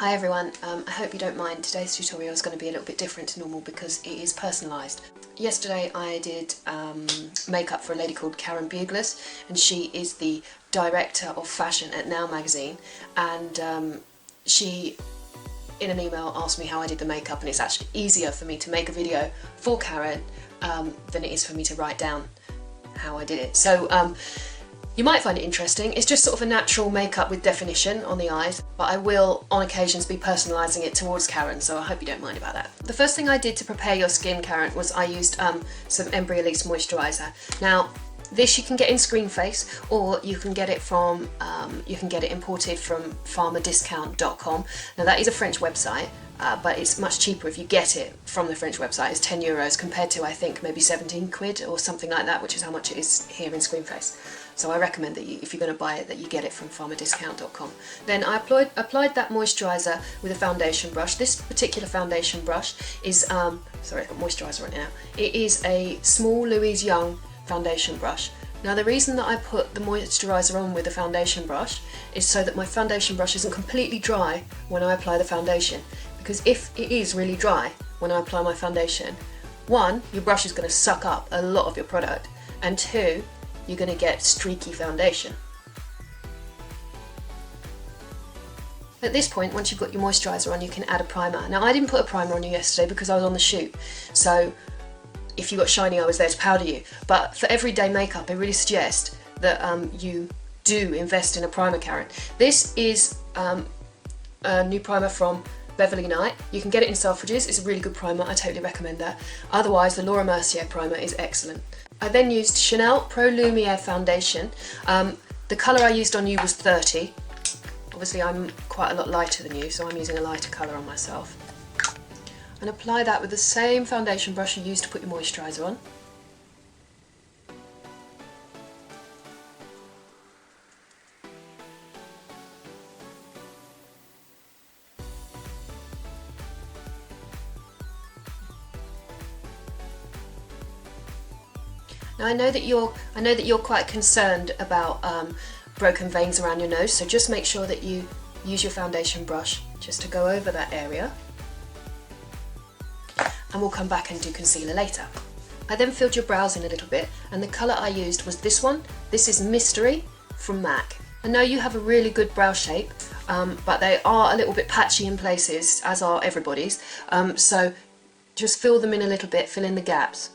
Hi everyone, I hope you don't mind. Today's tutorial is going to be a little bit different to normal because it is personalised. Yesterday I did makeup for a lady called Karen Bugles, and she is the director of fashion at Now magazine, and she in an email asked me how I did the makeup, and it's actually easier for me to make a video for Karen than it is for me to write down how I did it. So you might find it interesting. It's just sort of a natural makeup with definition on the eyes, but I will on occasions be personalising it towards Karen, so I hope you don't mind about that. The first thing I did to prepare your skin, Karen, was I used some Embryolisse moisturiser. Now this you can get in Screenface, or you can get it from imported from pharmadiscount.com. Now that is a French website, but it's much cheaper if you get it from the French website. It's €10 compared to I think maybe 17 quid or something like that, which is how much it is here in Screenface. So I recommend that if you're going to buy it, that you get it from pharmadiscount.com. Then I applied that moisturiser with a foundation brush. This particular foundation brush is, sorry, I've got moisturiser on it now. It is a small Louise Young foundation brush. Now the reason that I put the moisturiser on with the foundation brush is so that my foundation brush isn't completely dry when I apply the foundation. Because if it is really dry when I apply my foundation, one, your brush is going to suck up a lot of your product, and two, you're going to get streaky foundation. At this point, once you've got your moisturiser on, you can add a primer. Now I didn't put a primer on you yesterday because I was on the shoot, so if you got shiny I was there to powder you. But for everyday makeup I really suggest that you do invest in a primer, Karen. This is a new primer from Beverly Knight. You can get it in Selfridges. It's a really good primer, I totally recommend that. Otherwise the Laura Mercier primer is excellent. I then used Chanel Pro Lumiere foundation. The colour I used on you was 30. Obviously I'm quite a lot lighter than you, so I'm using a lighter colour on myself. And apply that with the same foundation brush you used to put your moisturiser on. Now I know that you're quite concerned about broken veins around your nose, so just make sure that you use your foundation brush just to go over that area, and we'll come back and do concealer later. I then filled your brows in a little bit, and the colour I used was this one. This is Mystery from MAC. I know you have a really good brow shape, but they are a little bit patchy in places, as are everybody's, so just fill them in a little bit, fill in the gaps.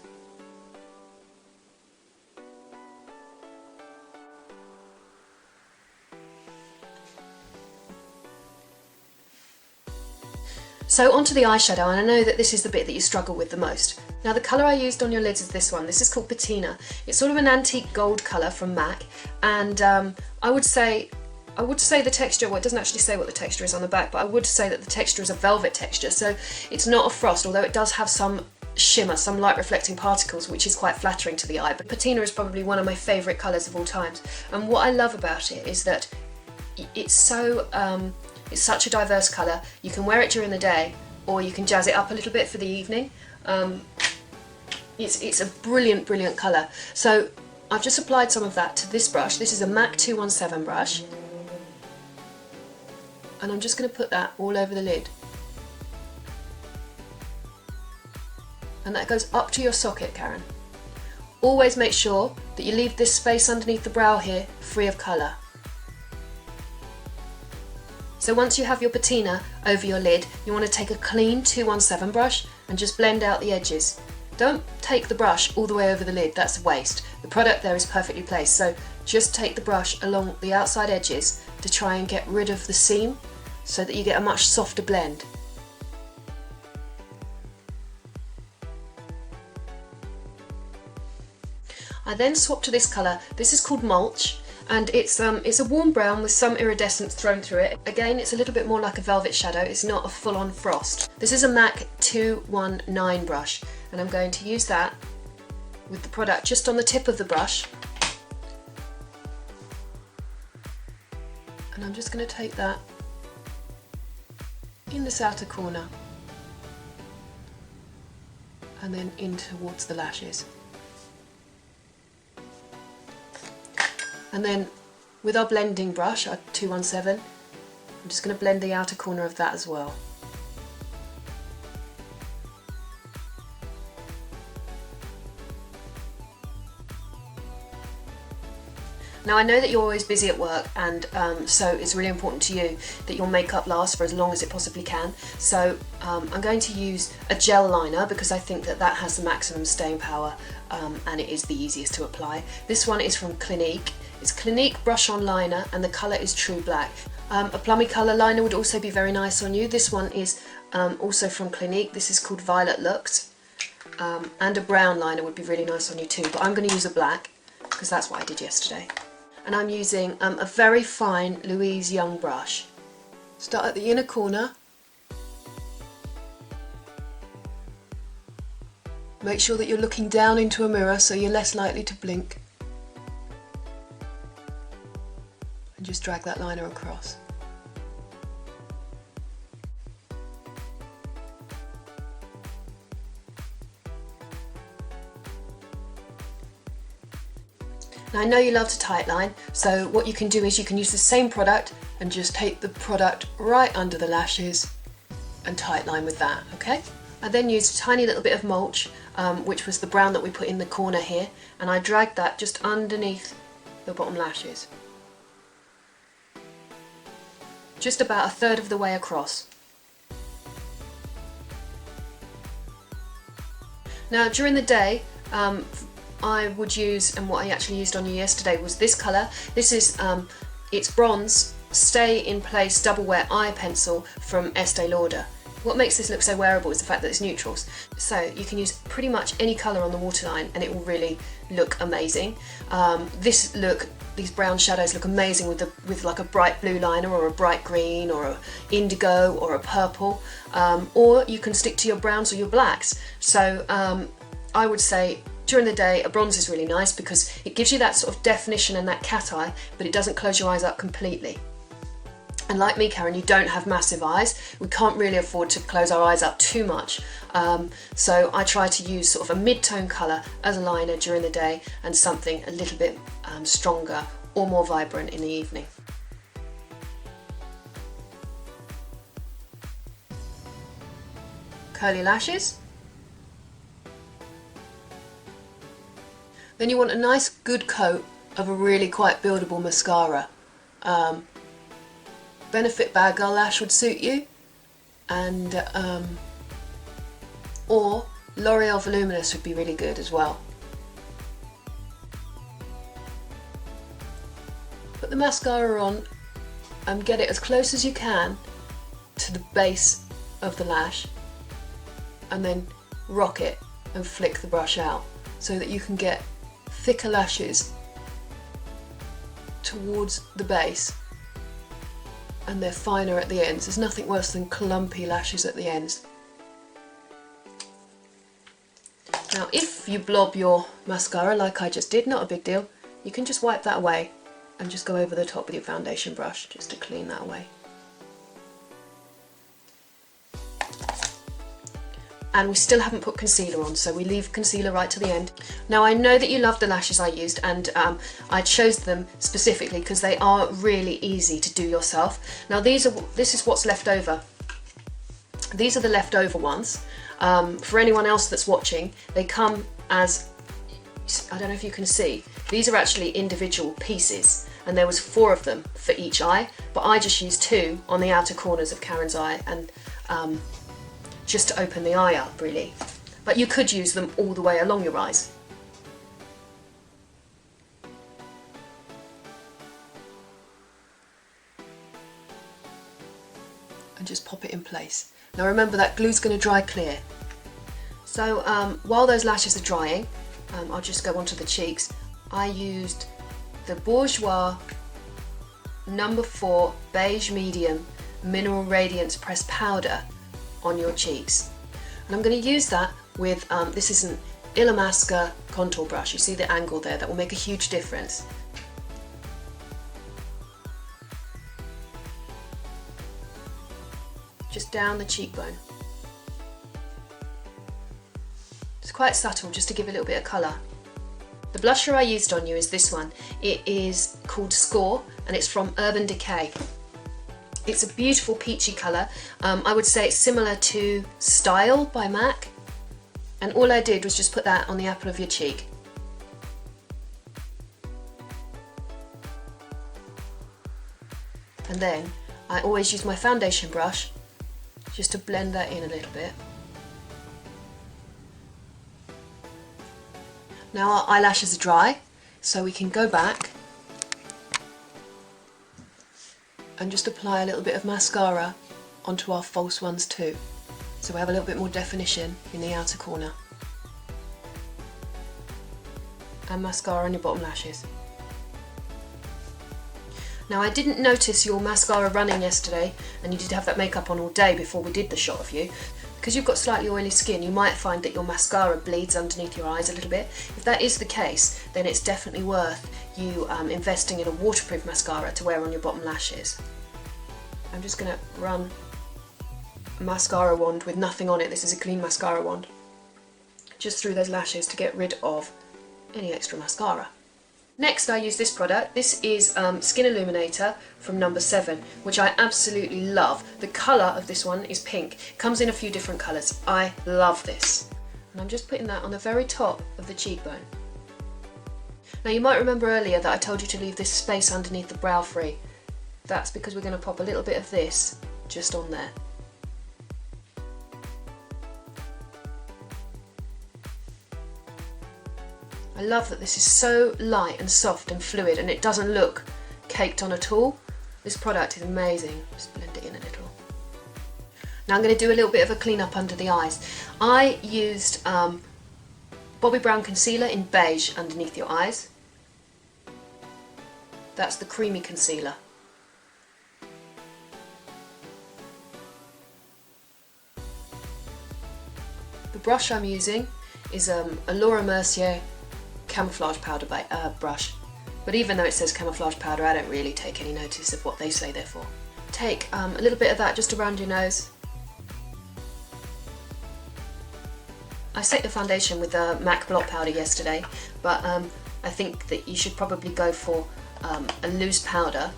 So onto the eyeshadow, and I know that this is the bit that you struggle with the most. Now the colour I used on your lids is this one. This is called Patina. It's sort of an antique gold colour from MAC, and I would say the texture, well it doesn't actually say what the texture is on the back, but I would say that the texture is a velvet texture, so it's not a frost, although it does have some shimmer, some light reflecting particles, which is quite flattering to the eye. But Patina is probably one of my favourite colours of all times, and what I love about it is that it's such a diverse colour. You can wear it during the day, or you can jazz it up a little bit for the evening. It's a brilliant colour. So I've just applied some of that to this brush. This is a MAC 217 brush, and I'm just going to put that all over the lid, and that goes up to your socket, Karen. Always make sure that you leave this space underneath the brow here free of colour. So once you have your patina over your lid, you want to take a clean 217 brush and just blend out the edges. Don't take the brush all the way over the lid, that's a waste. The product there is perfectly placed, so just take the brush along the outside edges to try and get rid of the seam so that you get a much softer blend. I then swap to this colour. This is called Mulch, and it's a warm brown with some iridescence thrown through it. Again, it's a little bit more like a velvet shadow, it's not a full-on frost. This is a MAC 219 brush, and I'm going to use that with the product just on the tip of the brush. And I'm just going to take that in this outer corner and then in towards the lashes. And then with our blending brush, our 217, I'm just going to blend the outer corner of that as well. Now I know that you're always busy at work, and so it's really important to you that your makeup lasts for as long as it possibly can. So I'm going to use a gel liner because I think that that has the maximum staying power and it is the easiest to apply. This one is from Clinique. It's Clinique Brush On Liner and the colour is True Black. A plummy colour liner would also be very nice on you. This one is also from Clinique. This is called Violet Luxe. And a brown liner would be really nice on you too, but I'm going to use a black because that's what I did yesterday. And I'm using a very fine Louise Young brush. Start at the inner corner. Make sure that you're looking down into a mirror so you're less likely to blink. And just drag that liner across. Now I know you love to tight line, so what you can do is you can use the same product and just take the product right under the lashes and tight line with that, okay? I then used a tiny little bit of mulch, which was the brown that we put in the corner here, and I dragged that just underneath the bottom lashes. Just about a third of the way across. Now during the day, I would use, and what I actually used on you yesterday was this colour. This is, it's Bronze Stay in Place Double Wear Eye Pencil from Estee Lauder. What makes this look so wearable is the fact that it's neutrals. So you can use pretty much any colour on the waterline and it will really look amazing. These brown shadows look amazing with like a bright blue liner or a bright green or a indigo or a purple. Or you can stick to your browns or your blacks. So I would say during the day a bronze is really nice because it gives you that sort of definition and that cat eye, but it doesn't close your eyes up completely. And like me, Karen, you don't have massive eyes. We can't really afford to close our eyes up too much. So I try to use sort of a mid-tone colour as a liner during the day and something a little bit stronger or more vibrant in the evening. Curly lashes. Then you want a nice good coat of a really quite buildable mascara. Benefit Bad Girl Lash would suit you, and or L'Oreal Voluminous would be really good as well. Put the mascara on and get it as close as you can to the base of the lash, and then rock it and flick the brush out so that you can get thicker lashes towards the base and they're finer at the ends. There's nothing worse than clumpy lashes at the ends. Now if you blob your mascara like I just did, not a big deal, you can just wipe that away and just go over the top with your foundation brush just to clean that away. And we still haven't put concealer on, so we leave concealer right to the end. Now I know that you love the lashes I used, and I chose them specifically because they are really easy to do yourself. Now this is what's left over. These are the leftover ones. For anyone else that's watching, they come as, I don't know if you can see, these are actually individual pieces, and there was 4 of them for each eye, but I just used 2 on the outer corners of Karen's eye, and just to open the eye up really. But you could use them all the way along your eyes. And just pop it in place. Now remember that glue's going to dry clear. So while those lashes are drying, I'll just go onto the cheeks. I used the Bourjois No. 4 Beige Medium Mineral Radiance Pressed Powder on your cheeks. And I'm going to use that with, this is an Illamasqua contour brush. You see the angle there, that will make a huge difference. Just down the cheekbone. It's quite subtle, just to give a little bit of colour. The blusher I used on you is this one. It is called Score and it's from Urban Decay. It's a beautiful peachy colour. I would say it's similar to Style by MAC. And all I did was just put that on the apple of your cheek. And then I always use my foundation brush just to blend that in a little bit. Now our eyelashes are dry, so we can go back and just apply a little bit of mascara onto our false ones too. So we have a little bit more definition in the outer corner. And mascara on your bottom lashes. Now I didn't notice your mascara running yesterday, and you did have that makeup on all day before we did the shot of you. Because you've got slightly oily skin, you might find that your mascara bleeds underneath your eyes a little bit. If that is the case, then it's definitely worth you investing in a waterproof mascara to wear on your bottom lashes. I'm just going to run a mascara wand with nothing on it. This is a clean mascara wand. Just through those lashes to get rid of any extra mascara. Next I use this product. This is Skin Illuminator from number 7, which I absolutely love. The colour of this one is pink. It comes in a few different colours. I love this. And I'm just putting that on the very top of the cheekbone. Now you might remember earlier that I told you to leave this space underneath the brow free. That's because we're going to pop a little bit of this just on there. I love that this is so light and soft and fluid, and it doesn't look caked on at all. This product is amazing. Just blend it in a little. Now I'm going to do a little bit of a clean up under the eyes. I used Bobbi Brown concealer in beige underneath your eyes. That's the creamy concealer. The brush I'm using is a Laura Mercier camouflage powder brush, but even though it says camouflage powder, I don't really take any notice of what they say they're for. Take a little bit of that just around your nose. I set the foundation with the MAC blot powder yesterday, but I think that you should probably go for a loose powder.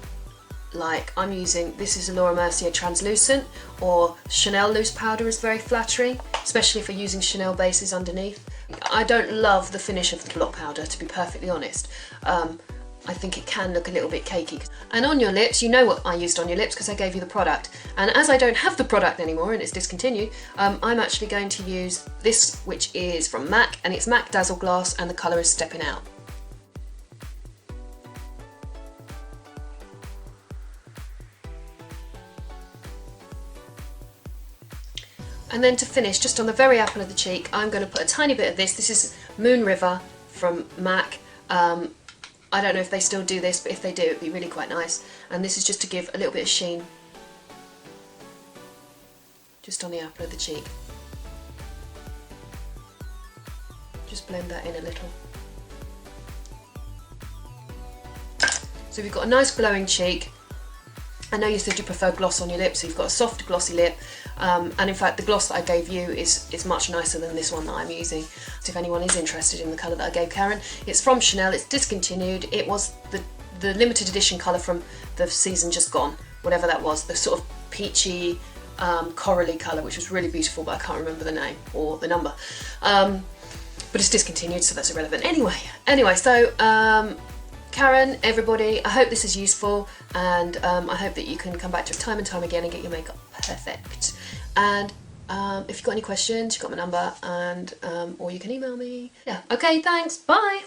Like I'm using, this is a Laura Mercier translucent, or Chanel loose powder is very flattering, especially if you're using Chanel bases underneath. I don't love the finish of the blot powder, to be perfectly honest. I think it can look a little bit cakey. And on your lips, you know what I used on your lips because I gave you the product. And as I don't have the product anymore and it's discontinued, I'm actually going to use this, which is from MAC, and it's MAC Dazzle Glass, and the colour is Stepping Out. And then to finish, just on the very apple of the cheek, I'm going to put a tiny bit of this. This is Moon River from MAC. I don't know if they still do this, but if they do, it'd be really quite nice. And this is just to give a little bit of sheen, just on the apple of the cheek. Just blend that in a little. So we've got a nice glowing cheek. I know you said you prefer gloss on your lips, so you've got a soft glossy lip, and in fact the gloss that I gave you is much nicer than this one that I'm using. So if anyone is interested in the colour that I gave Karen, it's from Chanel, it's discontinued. It was the limited edition colour from the season just gone, whatever that was, the sort of peachy, corally colour, which was really beautiful, but I can't remember the name or the number. But it's discontinued, so that's irrelevant. Anyway, so Karen, everybody, I hope this is useful, and I hope that you can come back to it time and time again and get your makeup perfect. And if you've got any questions, you've got my number, and or you can email me. Yeah, okay, thanks, bye!